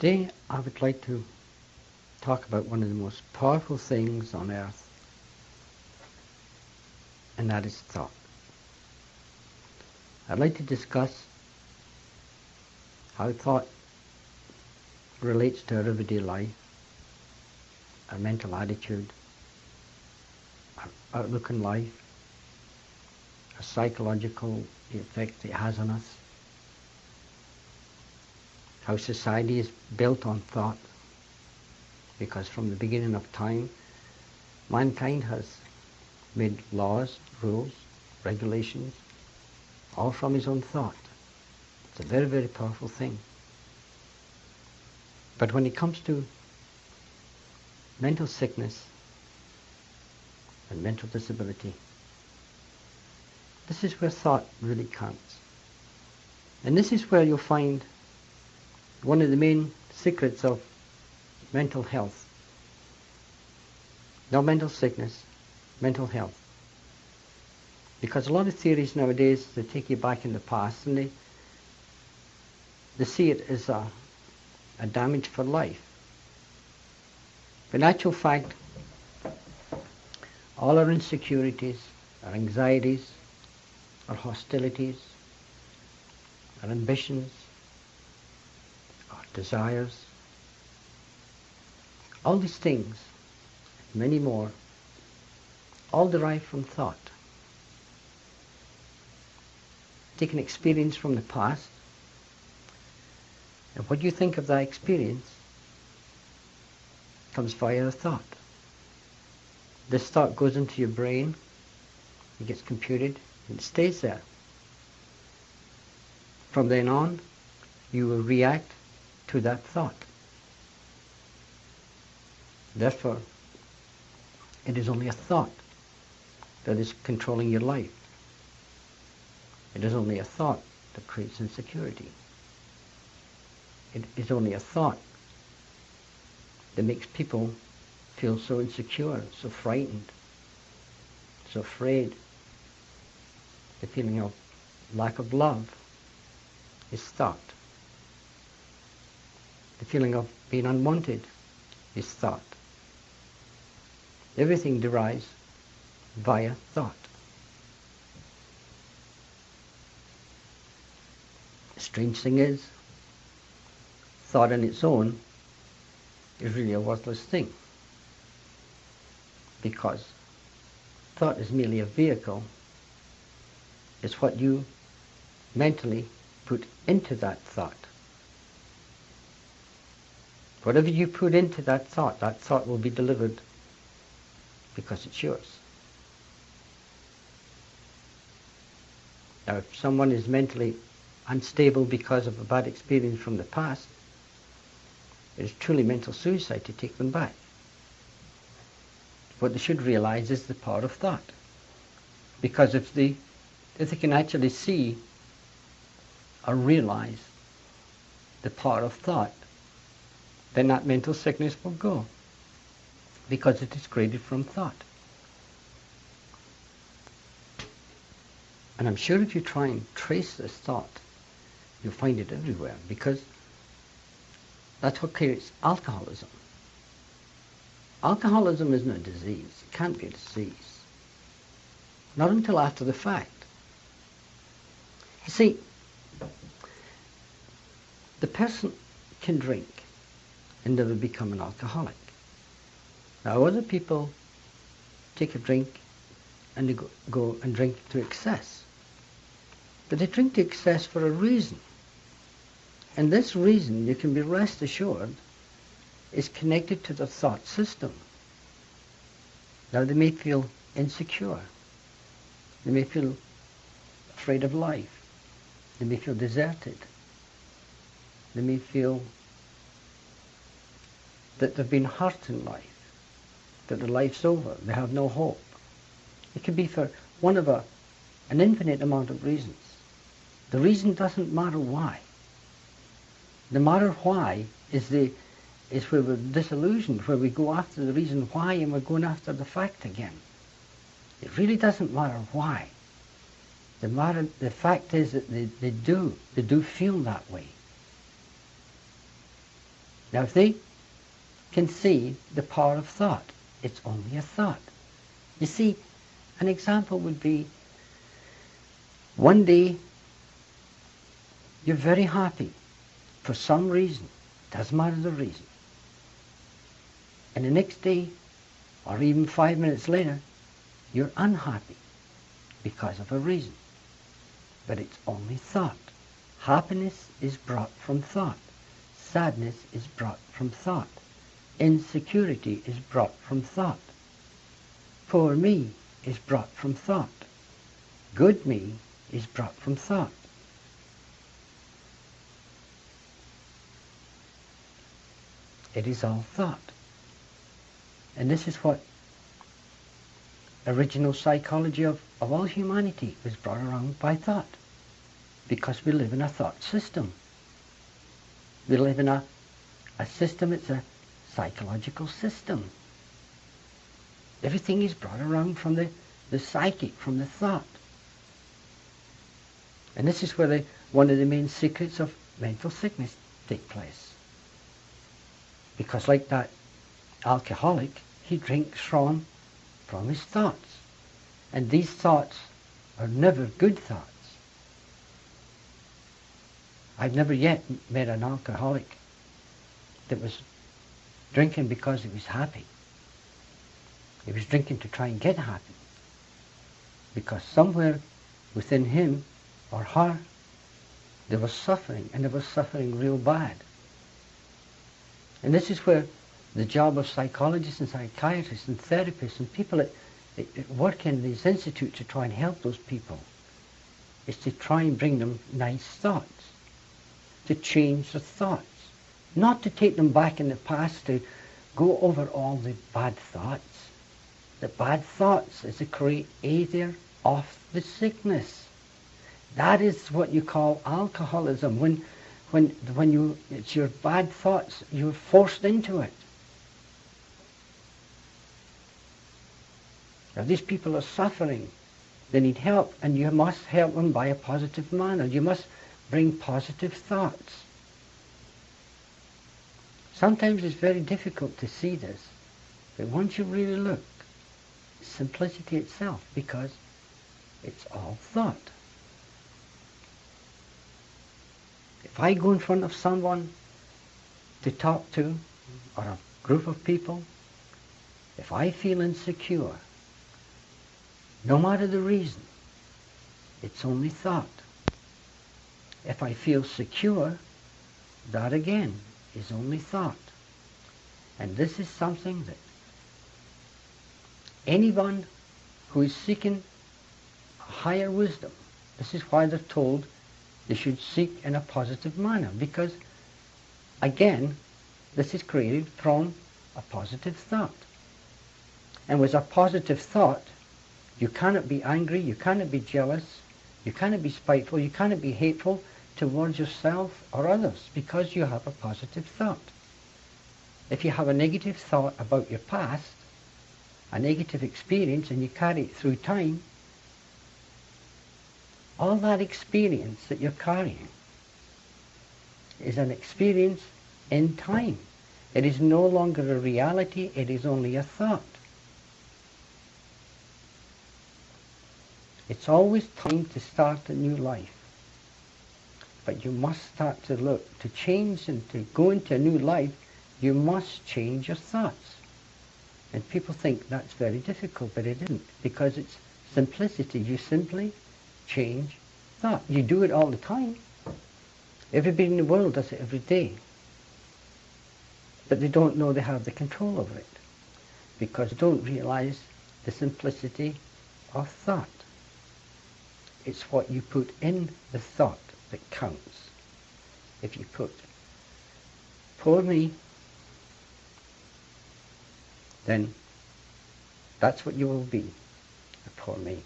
Today I would like to talk about one of the most powerful things on earth, and that is thought. I'd like to discuss how thought relates to our everyday life, our mental attitude, our outlook on life, our psychological effect it has on us, how society is built on thought, because from the beginning of time, mankind has made laws, rules, regulations, all from his own thought. It's a very, very powerful thing. But when it comes to mental sickness and mental disability, this is where thought really counts. And this is where you'll find one of the main secrets of mental health. Not mental sickness, mental health. Because a lot of theories nowadays, they take you back in the past and they see it as a damage for life. But in actual fact, all our insecurities, our anxieties, our hostilities, our ambitions, our desires, all these things, many more, all derive from thought. Take an experience from the past, and what you think of that experience comes via a thought. This thought goes into your brain, it gets computed, and it stays there. From then on, you will react to that thought. Therefore, it is only a thought that is controlling your life. It is only a thought that creates insecurity. It is only a thought that makes people feel so insecure, so frightened, so afraid. The feeling of lack of love is thought. The feeling of being unwanted is thought. Everything derives via thought. The strange thing is, thought on its own is really a worthless thing, because thought is merely a vehicle. It's what you mentally put into that thought. Whatever you put into that thought will be delivered because it's yours. Now, if someone is mentally unstable because of a bad experience from the past, it is truly mental suicide to take them back. What they should realize is the power of thought. Because if they can actually see or realize the power of thought, then that mental sickness will go, because it is created from thought. And I'm sure if you try and trace this thought, you'll find it everywhere, because that's what creates alcoholism. Alcoholism isn't a disease. It can't be a disease. Not until after the fact. You see, the person can drink and never become an alcoholic. Now, other people take a drink and they go and drink to excess. But they drink to excess for a reason. And this reason, you can be rest assured, is connected to the thought system. Now, they may feel insecure. They may feel afraid of life. They may feel deserted. They may feel that they've been hurt in life, that their life's over, they have no hope. It can be for one of an infinite amount of reasons. The reason doesn't matter why. The matter why is where we're disillusioned, where we go after the reason why and we're going after the fact again. It really doesn't matter why. The fact is that they do feel that way. Now if they can see the power of thought, it's only a thought. You see, an example would be, one day you're very happy for some reason, doesn't matter the reason. And the next day, or even 5 minutes later, you're unhappy because of a reason. But it's only thought. Happiness is brought from thought. Sadness is brought from thought. Insecurity is brought from thought. Poor me is brought from thought. Good me is brought from thought. It is all thought. And this is what original psychology of all humanity was brought around by thought. Because we live in a thought system. We live in a system, it's a psychological system. Everything is brought around from the psychic, from the thought. And this is where one of the main secrets of mental sickness take place. Because like that alcoholic, he drinks from his thoughts. And these thoughts are never good thoughts. I've never yet met an alcoholic that was drinking because he was happy. He was drinking to try and get happy. Because somewhere within him or her, there was suffering, and there was suffering real bad. And this is where the job of psychologists and psychiatrists and therapists and people that work in these institutes to try and help those people is to try and bring them nice thoughts, to change their thoughts, not to take them back in the past to go over all the bad thoughts. The bad thoughts is the creator of the sickness. That is what you call alcoholism. When it's your bad thoughts, you're forced into it. Now these people are suffering. They need help, and you must help them by a positive manner. You must bring positive thoughts. Sometimes it's very difficult to see this, but once you really look, it's simplicity itself, because it's all thought. If I go in front of someone to talk to, or a group of people, if I feel insecure, no matter the reason, it's only thought. If I feel secure, that again is only thought. And this is something that anyone who is seeking higher wisdom, this is why they're told they should seek in a positive manner, because again, this is created from a positive thought. And with a positive thought, you cannot be angry, you cannot be jealous, you cannot be spiteful, you cannot be hateful towards yourself or others, because you have a positive thought. If you have a negative thought about your past, a negative experience, and you carry it through time, all that experience that you're carrying is an experience in time. It is no longer a reality, it is only a thought. It's always time to start a new life. But you must start to look, to change and to go into a new life, you must change your thoughts. And people think that's very difficult, but it isn't, because it's simplicity. You simply change thought. You do it all the time. Everybody in the world does it every day. But they don't know they have the control over it, because they don't realize the simplicity of thought. It's what you put in the thought that counts. If you put, poor me, then that's what you will be, a poor me.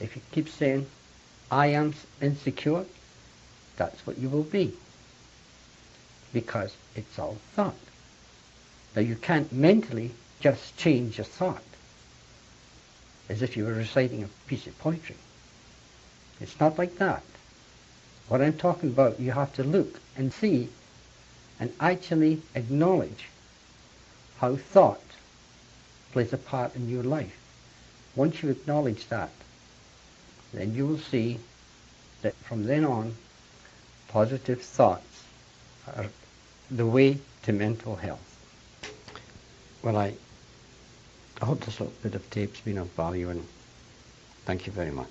If you keep saying, I am insecure, that's what you will be, because it's all thought. Now you can't mentally just change your thought as if you were reciting a piece of poetry. It's not like that. What I'm talking about, you have to look and see and actually acknowledge how thought plays a part in your life. Once you acknowledge that, then you will see that from then on, positive thoughts are the way to mental health. Well, I hope this little bit of tape's been of value, and thank you very much.